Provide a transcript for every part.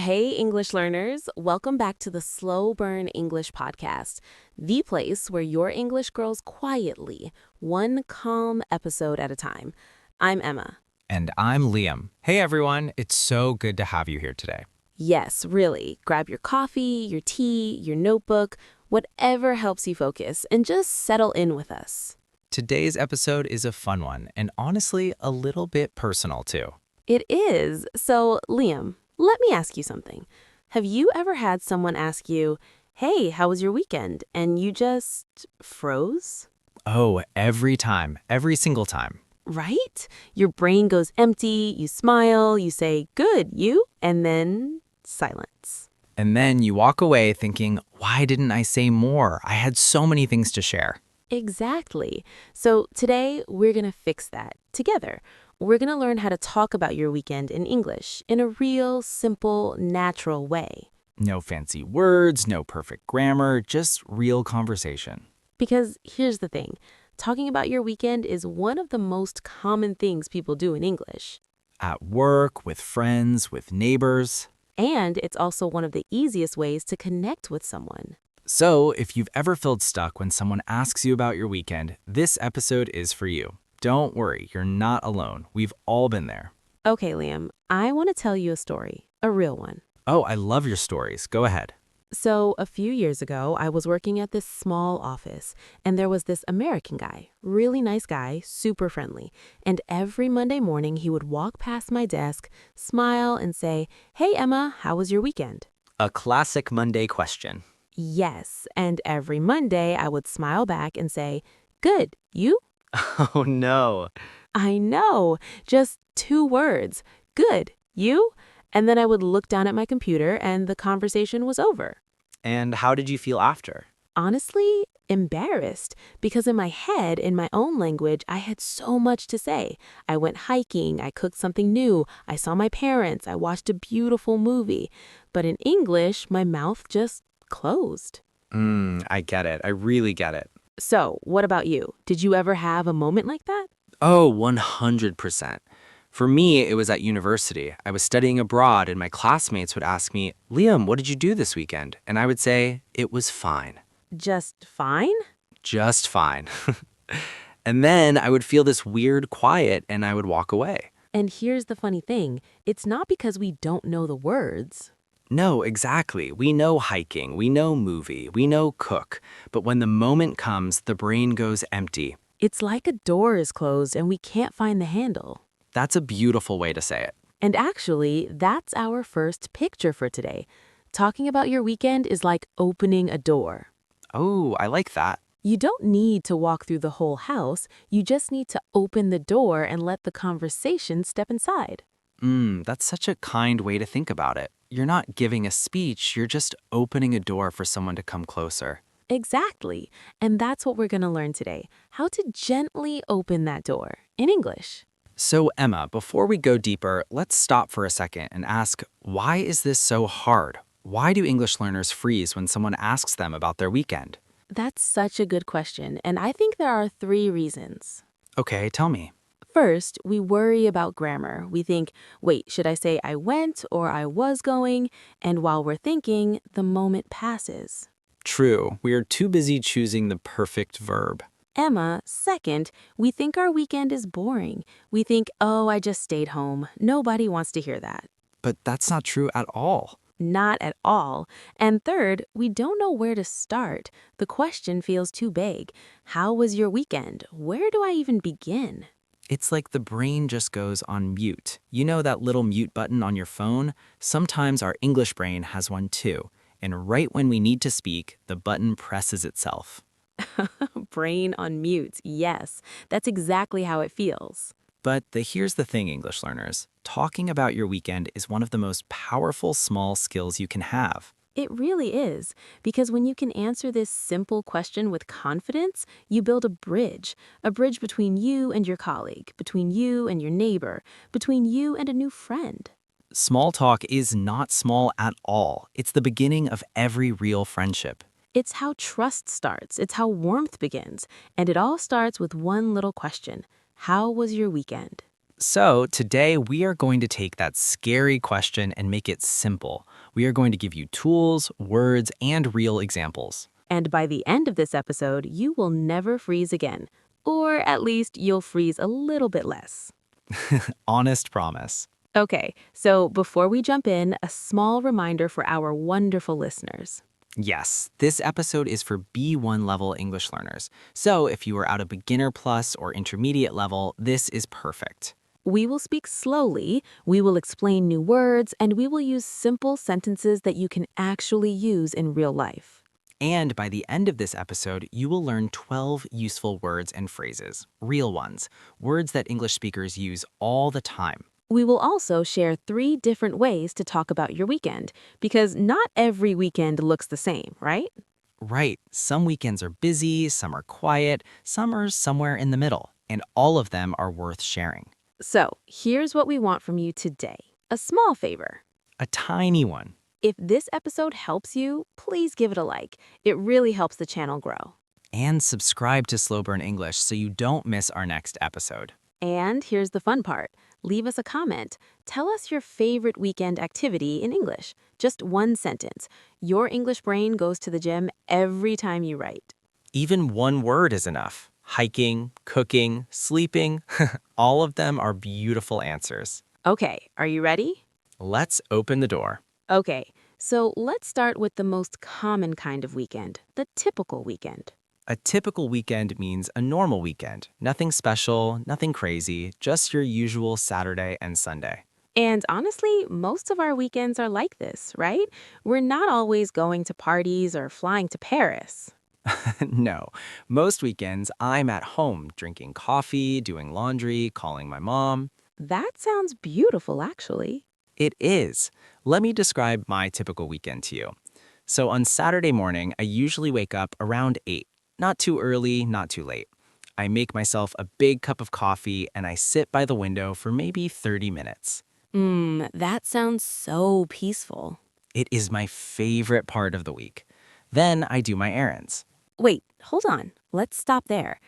Hey, English learners. Welcome back to the Slowburn English podcast, the place where your English grows quietly, one calm episode at a time. I'm Emma. And I'm Liam. Hey everyone, it's so good to have you here today. Yes, really. Grab your coffee, your tea, your notebook, whatever helps you focus, and just settle in with us. Today's episode is a fun one, and honestly, a little bit personal too. It is. So, Liam, let me ask you something. Have you ever had someone ask you, "Hey, how was your weekend?" and you just froze? Oh, every time, every single time. Right? Your brain goes empty, you smile, you say, "Good, you?" and then silence. And then you walk away thinking, why didn't I say more? I had so many things to share. Exactly. So today we're going to fix that together. We're going to learn how to talk about your weekend in English in a real, simple, natural way. No fancy words, no perfect grammar, just real conversation. Because here's the thing, talking about your weekend is one of the most common things people do in English. At work, with friends, with neighbors. And it's also one of the easiest ways to connect with someone. So, if you've ever felt stuck when someone asks you about your weekend, this episode is for you. Don't worry, you're not alone. We've all been there. Okay, Liam, I want to tell you a story, a real one. Oh, I love your stories. Go ahead. So, a few years ago, I was working at this small office, and there was this American guy, really nice guy, super friendly. And every Monday morning, he would walk past my desk, smile, and say, "Hey, Emma, how was your weekend?" A classic Monday question. Yes, and every Monday, I would smile back and say, "Good, you?" Oh no. I know, just 2 words. "Good, you?" And then I would look down at my computer, and the conversation was over. And how did you feel after? Honestly, embarrassed, because in my head, in my own language, I had so much to say. I went hiking, I cooked something new, I saw my parents, I watched a beautiful movie. But in English, my mouth just closed. I get it. I really get it. So, what about you? Did you ever have a moment like that? Oh, 100%. For me, it was at university. I was studying abroad, and my classmates would ask me, "Liam, what did you do this weekend?" And I would say, "It was fine. Just fine? Just fine." And then I would feel this weird quiet, and I would walk away. And here's the funny thing, it's not because we don't know the words. No, exactly. We know hiking, we know movie, we know cook. But when the moment comes, the brain goes empty. It's like a door is closed and we can't find the handle. That's a beautiful way to say it. And actually, that's our first picture for today. Talking about your weekend is like opening a door. Oh, I like that. You don't need to walk through the whole house, you just need to open the door and let the conversation step inside. That's such a kind way to think about it. You're not giving a speech, you're just opening a door for someone to come closer. Exactly. And that's what we're going to learn today, how to gently open that door in English. So, Emma, before we go deeper, let's stop for a second and ask, why is this so hard? Why do English learners freeze when someone asks them about their weekend? That's such a good question, and I think there are 3 reasons. Okay, tell me. First, we worry about grammar. We think, wait, should I say I went or I was going? And while we're thinking, the moment passes. True, we are too busy choosing the perfect verb. Emma, second, we think our weekend is boring. We think, oh, I just stayed home. Nobody wants to hear that. But that's not true at all. Not at all. And third, we don't know where to start. The question feels too big. How was your weekend? Where do I even begin? It's like the brain just goes on mute. You know that little mute button on your phone? Sometimes our English brain has one too. And right when we need to speak, the button presses itself. Brain on mute, yes. That's exactly how it feels. But here's the thing, English learners. Talking about your weekend is one of the most powerful small skills you can have. It really is, because when you can answer this simple question with confidence, you build a bridge between you and your colleague, between you and your neighbor, between you and a new friend. Small talk is not small at all. It's the beginning of every real friendship. It's how trust starts, it's how warmth begins, and it all starts with one little question. How was your weekend? So today we are going to take that scary question and make it simple. We are going to give you tools, words, and real examples. And by the end of this episode, you will never freeze again. Or at least you'll freeze a little bit less. Honest promise. Okay, so before we jump in, a small reminder for our wonderful listeners. Yes, this episode is for B1 level English learners. So if you are at a beginner plus or intermediate level, this is perfect. We will speak slowly, we will explain new words, and we will use simple sentences that you can actually use in real life. And by the end of this episode, you will learn 12 useful words and phrases, real ones, words that English speakers use all the time. We will also share 3 different ways to talk about your weekend, because not every weekend looks the same, right? Right, some weekends are busy, some are quiet, some are somewhere in the middle, and all of them are worth sharing. So, here's what we want from you today. A small favor. A tiny one. If this episode helps you, please give it a like. It really helps the channel grow. And subscribe to Slowburn English so you don't miss our next episode. And here's the fun part. Leave us a comment. Tell us your favorite weekend activity in English. Just one sentence. Your English brain goes to the gym every time you write. Even one word is enough. Hiking, cooking, sleeping, all of them are beautiful answers. Okay, are you ready? Let's open the door. Okay, so let's start with the most common kind of weekend, the typical weekend. A typical weekend means a normal weekend. Nothing special, nothing crazy, just your usual Saturday and Sunday. And honestly, most of our weekends are like this, right? We're not always going to parties or flying to Paris. No, most weekends I'm at home drinking coffee, doing laundry, calling my mom. That sounds beautiful, actually. It is. Let me describe my typical weekend to you. So on Saturday morning, I usually wake up around 8. Not too early, not too late. I make myself a big cup of coffee and I sit by the window for maybe 30 minutes. That sounds so peaceful. It is my favorite part of the week. Then I do my errands. Wait, hold on. Let's stop there.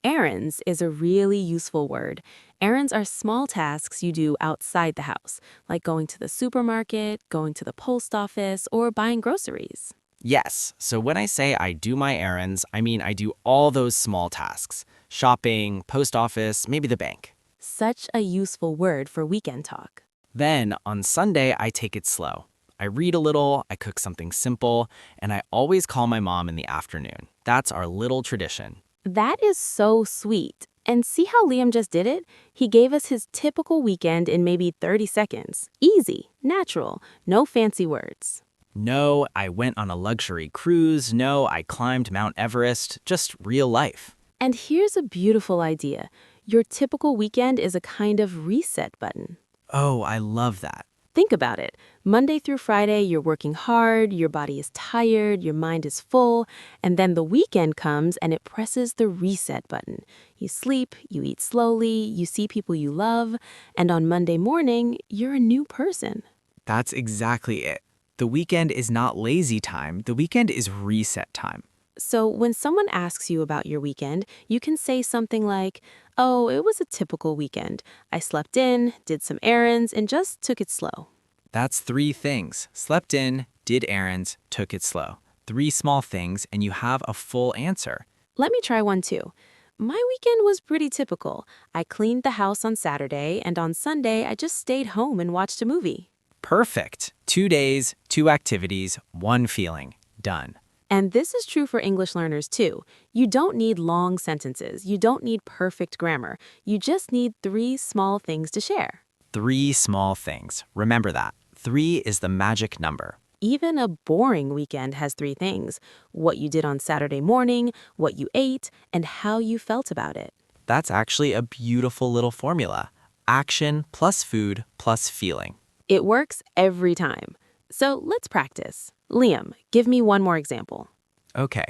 Errands is a really useful word. Errands are small tasks you do outside the house, like going to the supermarket, going to the post office, or buying groceries. Yes, so when I say I do my errands, I mean I do all those small tasks. Shopping, post office, maybe the bank. Such a useful word for weekend talk. Then on Sunday, I take it slow. I read a little, I cook something simple, and I always call my mom in the afternoon. That's our little tradition. That is so sweet. And see how Liam just did it? He gave us his typical weekend in maybe 30 seconds. Easy, natural, no fancy words. No, I went on a luxury cruise. No, I climbed Mount Everest. Just real life. And here's a beautiful idea. Your typical weekend is a kind of reset button. Oh, I love that. Think about it. Monday through Friday, you're working hard, your body is tired, your mind is full, and then the weekend comes and it presses the reset button. You sleep, you eat slowly, you see people you love, and on Monday morning, you're a new person. That's exactly it. The weekend is not lazy time. The weekend is reset time. So when someone asks you about your weekend, you can say something like, "Oh, it was a typical weekend. I slept in, did some errands, and just took it slow." That's 3 things. Slept in, did errands, took it slow. 3 small things, and you have a full answer. Let me try one too. My weekend was pretty typical. I cleaned the house on Saturday, and on Sunday, I just stayed home and watched a movie. Perfect. 2 days, 2 activities, 1 feeling. Done. And this is true for English learners too. You don't need long sentences. You don't need perfect grammar. You just need 3 small things to share. 3 small things. Remember that. 3 is the magic number. Even a boring weekend has 3 things: what you did on Saturday morning, what you ate, and how you felt about it. That's actually a beautiful little formula. Action plus food plus feeling. It works every time. So let's practice. Liam, give me one more example. Okay,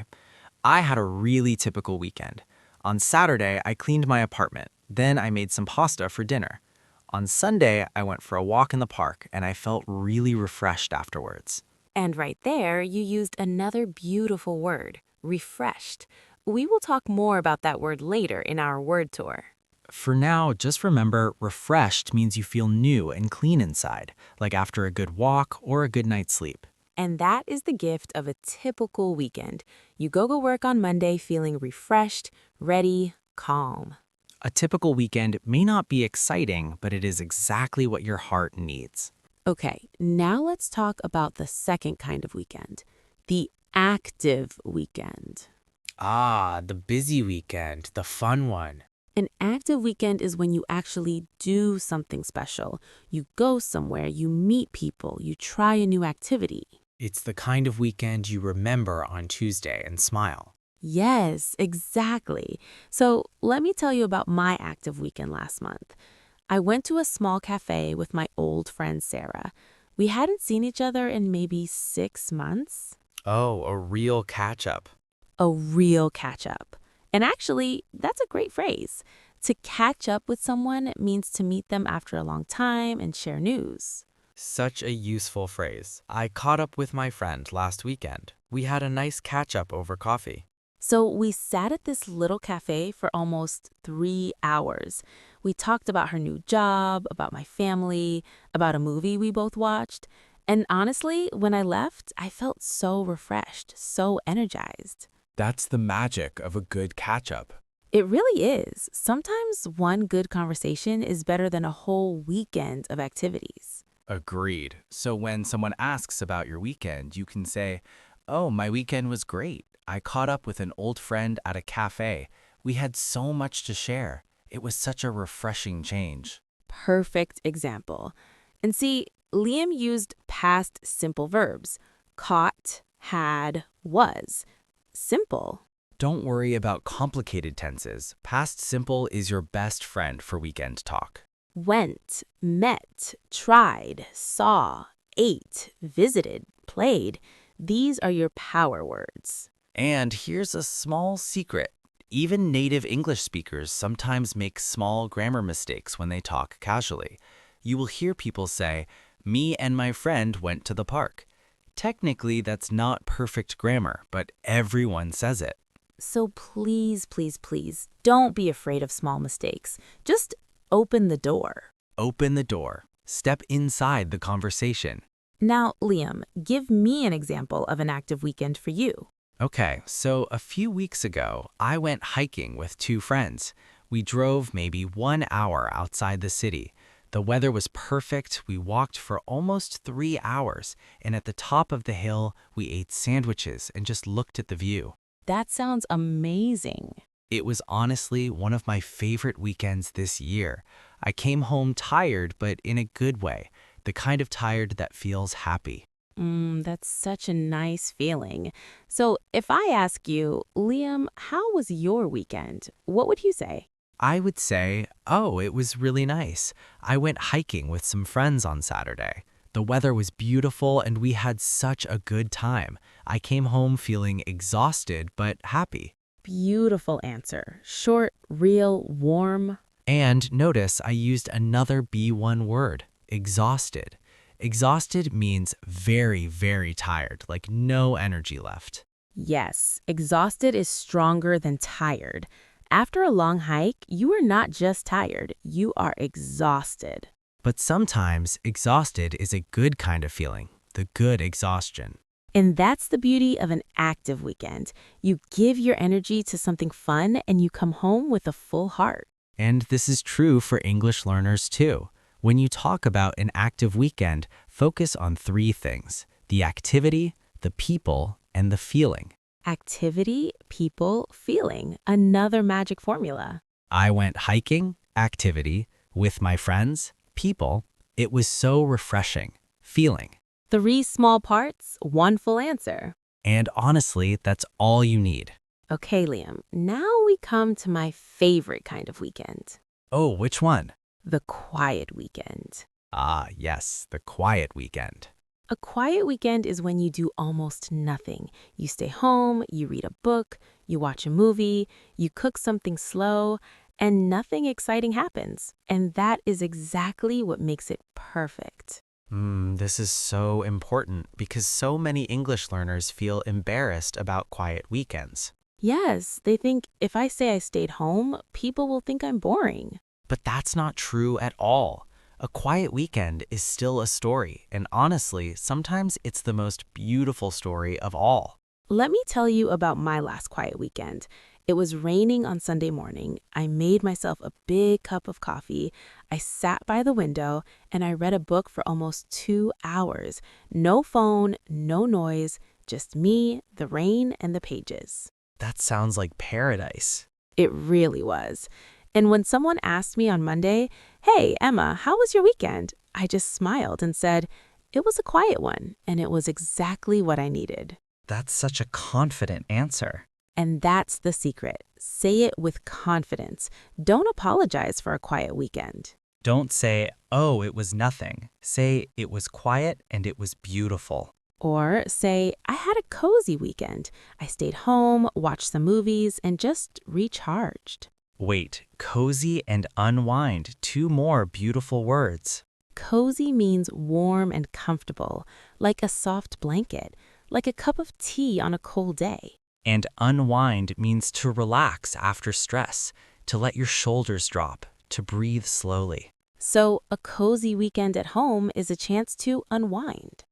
I had a really typical weekend. On Saturday, I cleaned my apartment. Then I made some pasta for dinner. On Sunday, I went for a walk in the park and I felt really refreshed afterwards. And right there, you used another beautiful word, refreshed. We will talk more about that word later in our word tour. For now, just remember refreshed means you feel new and clean inside, like after a good walk or a good night's sleep. And that is the gift of a typical weekend. You go to work on Monday feeling refreshed, ready, calm. A typical weekend may not be exciting, but it is exactly what your heart needs. Okay, now let's talk about the second kind of weekend, the active weekend. Ah, the busy weekend, the fun one. An active weekend is when you actually do something special. You go somewhere, you meet people, you try a new activity. It's the kind of weekend you remember on Tuesday and smile. Yes, exactly. So let me tell you about my active weekend last month. I went to a small cafe with my old friend Sarah. We hadn't seen each other in maybe 6 months. Oh, a real catch-up. A real catch up. And actually, that's a great phrase. To catch up with someone means to meet them after a long time and share news. Such a useful phrase. I caught up with my friend last weekend. We had a nice catch-up over coffee. So we sat at this little cafe for almost 3 hours. We talked about her new job, about my family, about a movie we both watched. And honestly, when I left, I felt so refreshed, so energized. That's the magic of a good catch-up. It really is. Sometimes one good conversation is better than a whole weekend of activities. Agreed. So when someone asks about your weekend, you can say, "Oh, my weekend was great. I caught up with an old friend at a cafe. We had so much to share. It was such a refreshing change." Perfect example. And see, Liam used past simple verbs. Caught, had, was. Simple. Don't worry about complicated tenses. Past simple is your best friend for weekend talk. Went, met, tried, saw, ate, visited, played. These are your power words. And here's a small secret. Even native English speakers sometimes make small grammar mistakes when they talk casually. You will hear people say, "Me and my friend went to the park." Technically, that's not perfect grammar, but everyone says it. So please, please, please, don't be afraid of small mistakes. Just open the door. Open the door. Step inside the conversation. Now, Liam, give me an example of an active weekend for you. Okay, so a few weeks ago, I went hiking with 2 friends. We drove maybe 1 hour outside the city. The weather was perfect. We walked for almost 3 hours, and at the top of the hill, we ate sandwiches and just looked at the view. That sounds amazing. It was honestly one of my favorite weekends this year. I came home tired, but in a good way, the kind of tired that feels happy. That's such a nice feeling. So if I ask you, Liam, how was your weekend? What would you say? I would say, oh, it was really nice. I went hiking with some friends on Saturday. The weather was beautiful and we had such a good time. I came home feeling exhausted but happy. Beautiful answer. Short, real, warm. And notice I used another B1 word, exhausted. Exhausted means very, very tired, like no energy left. Yes, exhausted is stronger than tired. After a long hike, you are not just tired, you are exhausted. But sometimes exhausted is a good kind of feeling, the good exhaustion. And that's the beauty of an active weekend. You give your energy to something fun and you come home with a full heart. And this is true for English learners too. When you talk about an active weekend, focus on 3 things: the activity, the people, and the feeling. Activity, people, feeling. Another magic formula. I went hiking, activity, with my friends, people. It was so refreshing, feeling. 3 small parts, 1 full answer. And honestly, that's all you need. Okay, Liam, now we come to my favorite kind of weekend. Oh, which one? The quiet weekend. Ah, yes, the quiet weekend. A quiet weekend is when you do almost nothing. You stay home, you read a book, you watch a movie, you cook something slow, and nothing exciting happens. And that is exactly what makes it perfect. This is so important because so many English learners feel embarrassed about quiet weekends. Yes, they think if I say I stayed home, people will think I'm boring. But that's not true at all. A quiet weekend is still a story, and honestly, sometimes it's the most beautiful story of all. Let me tell you about my last quiet weekend. It was raining on Sunday morning. I made myself a big cup of coffee. I sat by the window and I read a book for almost 2 hours. No phone, no noise, just me, the rain, and the pages. That sounds like paradise. It really was. And when someone asked me on Monday, "Hey, Emma, how was your weekend?" I just smiled and said, "It was a quiet one, and it was exactly what I needed." That's such a confident answer. And that's the secret. Say it with confidence. Don't apologize for a quiet weekend. Don't say, oh, it was nothing. Say, it was quiet and it was beautiful. Or say, I had a cozy weekend. I stayed home, watched some movies, and just recharged. Wait, cozy and unwind, two more beautiful words. Cozy means warm and comfortable, like a soft blanket, like a cup of tea on a cold day. And unwind means to relax after stress, to let your shoulders drop, to breathe slowly. So a cozy weekend at home is a chance to unwind.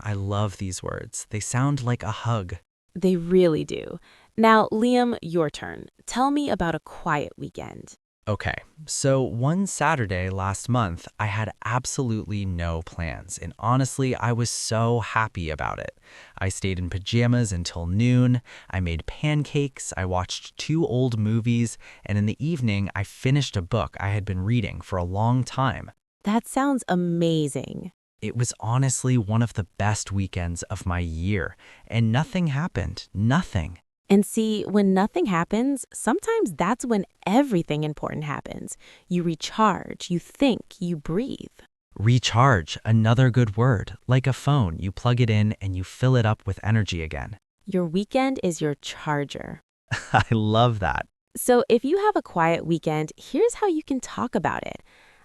I love these words. They sound like a hug. They really do. Now, Liam, your turn. Tell me about a quiet weekend. Okay, so one Saturday last month, I had absolutely no plans, and honestly, I was so happy about it. I stayed in pajamas until noon, I made pancakes, I watched 2 old movies, and in the evening, I finished a book I had been reading for a long time. That sounds amazing. It was honestly one of the best weekends of my year, and nothing happened, nothing. And see, when nothing happens, sometimes that's when everything important happens. You recharge, you think, you breathe. Recharge, another good word. Like a phone, you plug it in and you fill it up with energy again. Your weekend is your charger. I love that. So if you have a quiet weekend, here's how you can talk about it.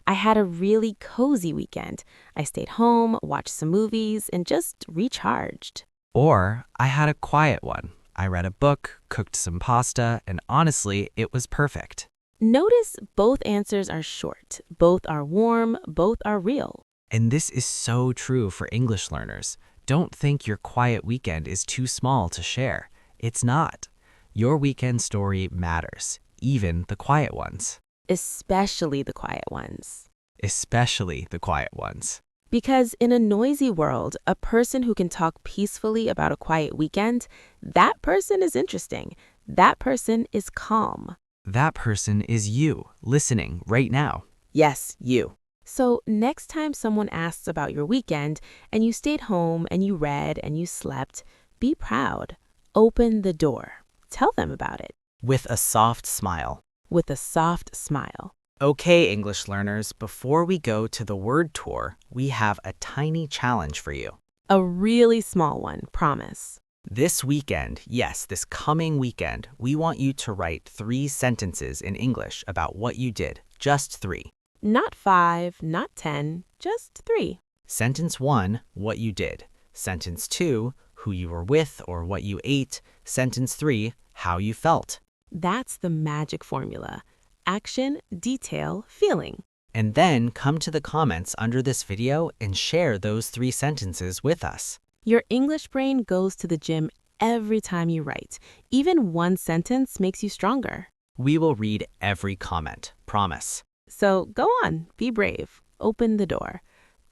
I had a really cozy weekend. I stayed home, watched some movies, and just recharged. Or, I had a quiet one. I read a book, cooked some pasta, and honestly, it was perfect. Notice both answers are short, both are warm, both are real. And this is so true for English learners. Don't think your quiet weekend is too small to share. It's not. Your weekend story matters, even the quiet ones. Especially the quiet ones. Especially the quiet ones. Because in a noisy world, a person who can talk peacefully about a quiet weekend, that person is interesting. That person is calm. That person is you, listening right now. Yes, you. So next time someone asks about your weekend and you stayed home and you read and you slept, be proud. Open the door. Tell them about it. With a soft smile. With a soft smile. Okay, English learners, before we go to the word tour, we have a tiny challenge for you. A really small one, promise. This weekend, yes, this coming weekend, we want you to write 3 sentences in English about what you did. Just 3. Not 5, not 10, just 3. Sentence 1, what you did. Sentence 2, who you were with or what you ate. Sentence 3, how you felt. That's the magic formula. Action, detail, feeling. And then come to the comments under this video and share those 3 sentences with us. Your English brain goes to the gym every time you write. Even one sentence makes you stronger. We will read every comment, promise. So go on, be brave. Open the door.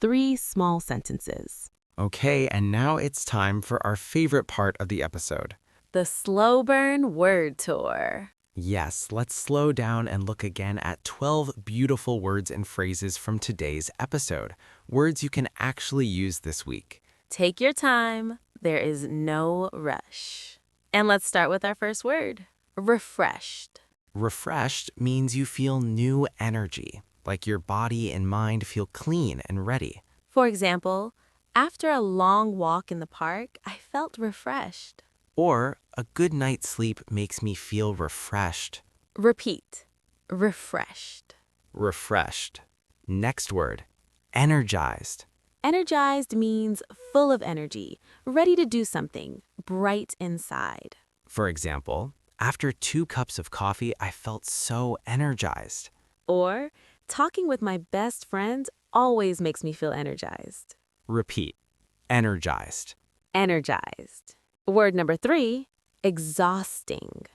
3 small sentences. Okay, and now it's time for our favorite part of the episode. The Slowburn Word Tour. Yes, let's slow down and look again at 12 beautiful words and phrases from today's episode. Words you can actually use this week. Take your time. There is no rush. And let's start with our first word. Refreshed. Refreshed means you feel new energy, like your body and mind feel clean and ready. For example, after a long walk in the park, I felt refreshed. Or a good night's sleep makes me feel refreshed. Repeat. Refreshed. Refreshed. Next word, energized. Energized means full of energy, ready to do something, bright inside. For example, After 2 cups of coffee, I felt so energized. Or, talking with my best friend always makes me feel energized. Repeat. Energized. Energized. Word number 3, exhausting.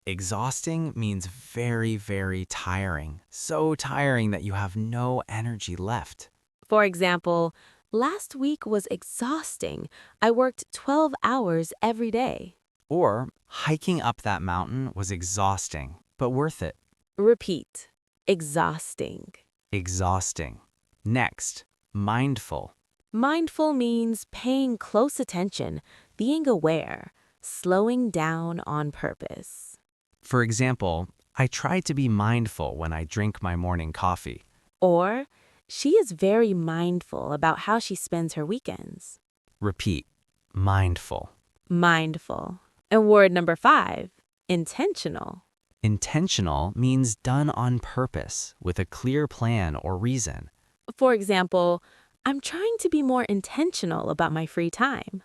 Exhausting means very, very tiring. So tiring that you have no energy left. For example, last week was exhausting. I worked 12 hours every day. Or hiking up that mountain was exhausting, but worth it. Repeat. Exhausting. Exhausting. Next, mindful. Mindful means paying close attention, being aware, slowing down on purpose. For example, I try to be mindful when I drink my morning coffee. Or, she is very mindful about how she spends her weekends. Repeat. Mindful. Mindful. And word number 5, intentional. Intentional means done on purpose, with a clear plan or reason. For example, I'm trying to be more intentional about my free time.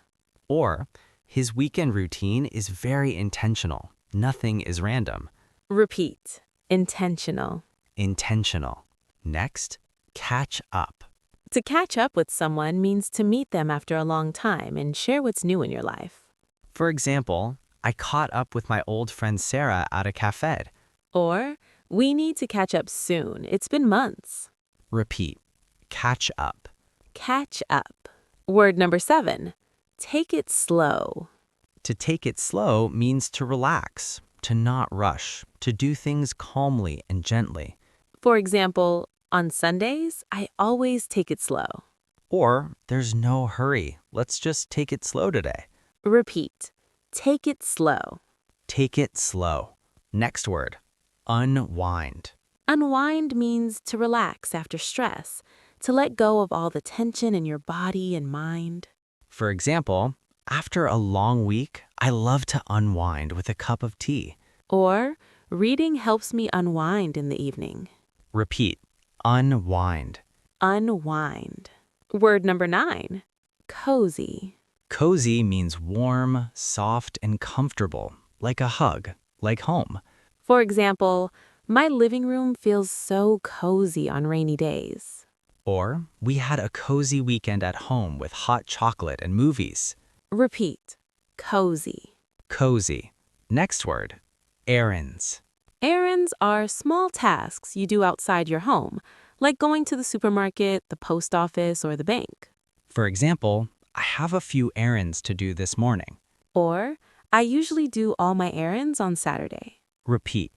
Or, his weekend routine is very intentional. Nothing is random. Repeat. Intentional. Intentional. Next, catch up. To catch up with someone means to meet them after a long time and share what's new in your life. For example, I caught up with my old friend Sarah at a cafe. Or, we need to catch up soon. It's been months. Repeat. Catch up. Catch up. Word number 7, take it slow. To take it slow means to relax, to not rush, to do things calmly and gently. For example, on Sundays, I always take it slow. Or, there's no hurry. Let's just take it slow today. Repeat. Take it slow. Take it slow. Next word. Unwind. Unwind means to relax after stress, to let go of all the tension in your body and mind. For example, after a long week, I love to unwind with a cup of tea. Or, reading helps me unwind in the evening. Repeat. Unwind. Unwind. Word number 9, cozy. Cozy means warm, soft, and comfortable, like a hug, like home. For example, my living room feels so cozy on rainy days. Or, we had a cozy weekend at home with hot chocolate and movies. Repeat. Cozy. Cozy. Next word. Errands. Errands are small tasks you do outside your home, like going to the supermarket, the post office, or the bank. For example, I have a few errands to do this morning. Or, I usually do all my errands on Saturday. Repeat.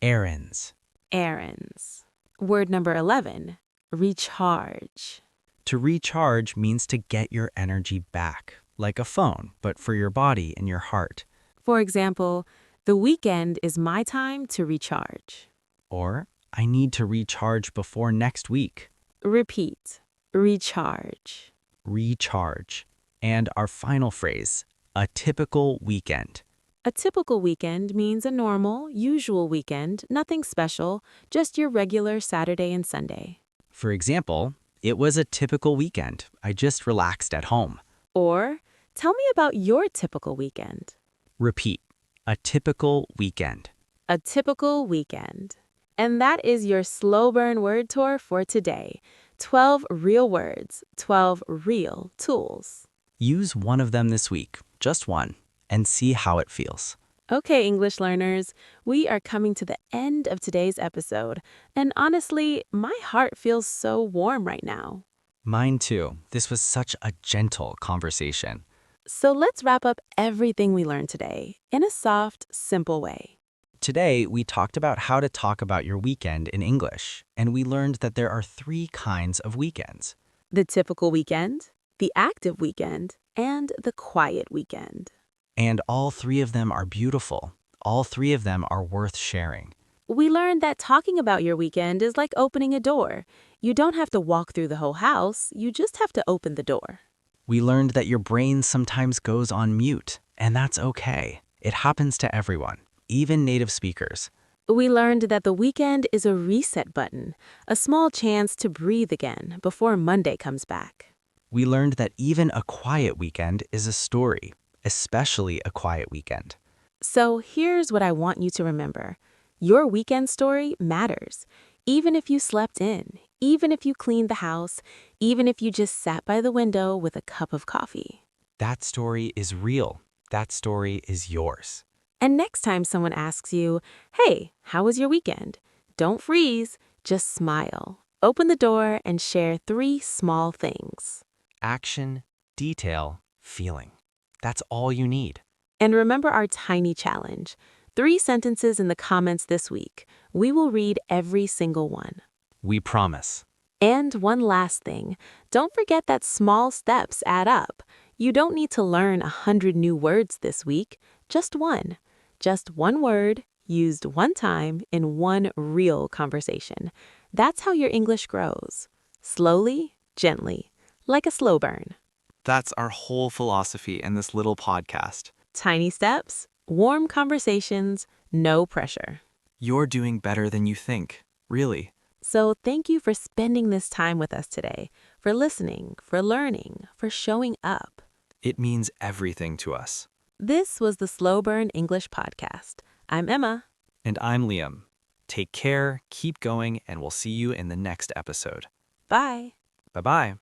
Errands. Errands. Word number 11, recharge. To recharge means to get your energy back, like a phone, but for your body and your heart. For example, the weekend is my time to recharge. Or, I need to recharge before next week. Repeat. Recharge. Recharge. And our final phrase, a typical weekend. A typical weekend means a normal, usual weekend, nothing special, just your regular Saturday and Sunday. For example, it was a typical weekend. I just relaxed at home. Or, tell me about your typical weekend. Repeat. A typical weekend. A typical weekend. And that is your Slowburn word tour for today. 12 real words, 12 real tools. Use one of them this week, just one, and see how it feels. Okay, English learners, we are coming to the end of today's episode, and honestly, my heart feels so warm right now. Mine too. This was such a gentle conversation. So let's wrap up everything we learned today in a soft, simple way. Today, we talked about how to talk about your weekend in English, and we learned that there are 3 kinds of weekends. The typical weekend, the active weekend, and the quiet weekend. And all 3 of them are beautiful. All 3 of them are worth sharing. We learned that talking about your weekend is like opening a door. You don't have to walk through the whole house, you just have to open the door. We learned that your brain sometimes goes on mute, and that's okay. It happens to everyone, even native speakers. We learned that the weekend is a reset button, a small chance to breathe again before Monday comes back. We learned that even a quiet weekend is a story, especially a quiet weekend. So here's what I want you to remember. Your weekend story matters. Even if you slept in, even if you cleaned the house, even if you just sat by the window with a cup of coffee. That story is real. That story is yours. And next time someone asks you, hey, how was your weekend? Don't freeze, just smile. Open the door and share 3 small things. Action, detail, feeling. That's all you need. And remember our tiny challenge. 3 sentences in the comments this week. We will read every single one. We promise. And one last thing, don't forget that small steps add up. You don't need to learn 100 new words this week, just one. Just one word, used one time in one real conversation. That's how your English grows. Slowly, gently, like a slow burn. That's our whole philosophy in this little podcast. Tiny steps, warm conversations, no pressure. You're doing better than you think, really. So thank you for spending this time with us today, for listening, for learning, for showing up. It means everything to us. This was the Slowburn English podcast. I'm Emma. And I'm Liam. Take care, keep going, and we'll see you in the next episode. Bye. Bye-bye.